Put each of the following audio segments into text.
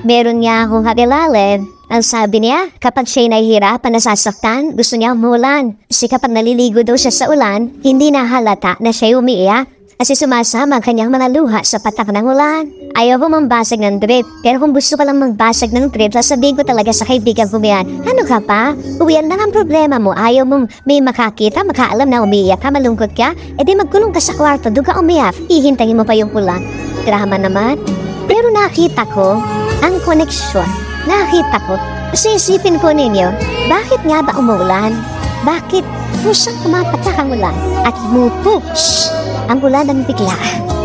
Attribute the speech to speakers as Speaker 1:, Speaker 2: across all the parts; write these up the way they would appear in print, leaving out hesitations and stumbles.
Speaker 1: Meron niya akong kakilala. Ang sabi niya, kapag siya'y nahihirapan, nasasaktan, gusto niya umulan. Kasi kapag naliligo daw siya sa ulan, hindi na halata na siya'y umiiyak. Kasi sumasama ang kanyang mga luha sa patak ng ulan. Ayaw ko mambasag ng drip. Pero kung gusto ka lang magbasag ng drip, sasabihin ko talaga sa kaibigan ko yan, ano ka pa? Uwian lang ang problema mo. Ayaw mong may makakita, makaalam na umiiyak ka, malungkot ka. E di magkulong ka sa kwarto, doon ka umiyak. Hihintayin mo pa yung ulan. Drama naman. Pero nakita ko ang koneksyon. Nakita ko. Kasi isipin po ninyo, bakit nga ba umuulan? Bakit pusang pumapatak ang ulan at mupush ang ulan ng bigla?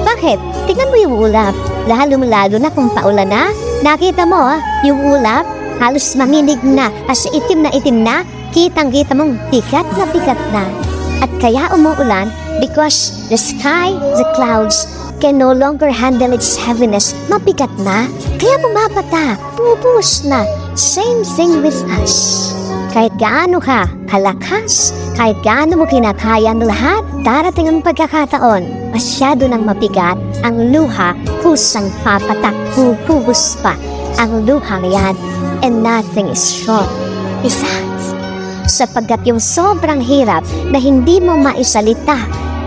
Speaker 1: Bakit? Tingnan mo yung ulap. Lalo na kung paulan na. Nakita mo, yung ulap, halos manginig na. Kasi itim na, kitang-kita mong bigat na. At kaya umuulan because the sky, the clouds, can no longer handle its heaviness. Mabigat na. Kaya bumabata, pupus na. Same thing with us. Kahit gaano ka kalakas, kahit gaano mo kinakaya ang lahat, darating ang pagkakataon, masyado nang mabigat, ang luha, kusang papatak, pupubos pa ang luha yan, and nothing is short. Besides, sapagkat yung sobrang hirap na hindi mo maisalita,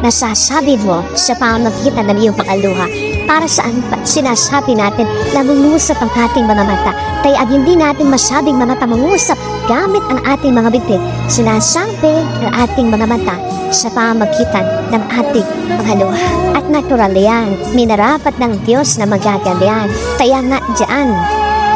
Speaker 1: nasasabi mo sa pamamagitan ng iyong pakaluha. Para saan pa sinasabi natin na mangusap ang ating mga mata? Kaya ang hindi natin masabing mga mata mangusap gamit ang ating mga bibig, sinasabi ng ating mga mata sa pamamagitan ng ating mga luha. At natural yan, minarapat ng Diyos na magaganyan. Kaya nga dyan,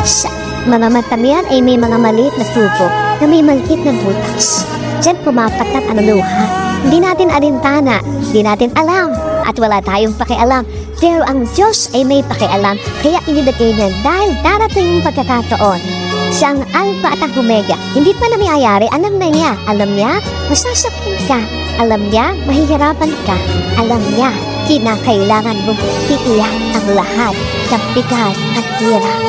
Speaker 1: sa mga mata yan ay may mga maliit na tubo na may maliit na butas. Diyan pumapatak ang luha. Hindi natin alintana, hindi natin alam, at wala tayong pakialam. Pero ang Diyos ay may pakialam, kaya inilagay niya dahil darating yung pagkakataon. Siyang Alpha at ang Omega, hindi pa na mayayari, alam na niya. Alam niya, masasaktan ka. Alam niya, mahihirapan ka. Alam niya, kinakailangan mong iiyak ang lahat ng bigat at hirap.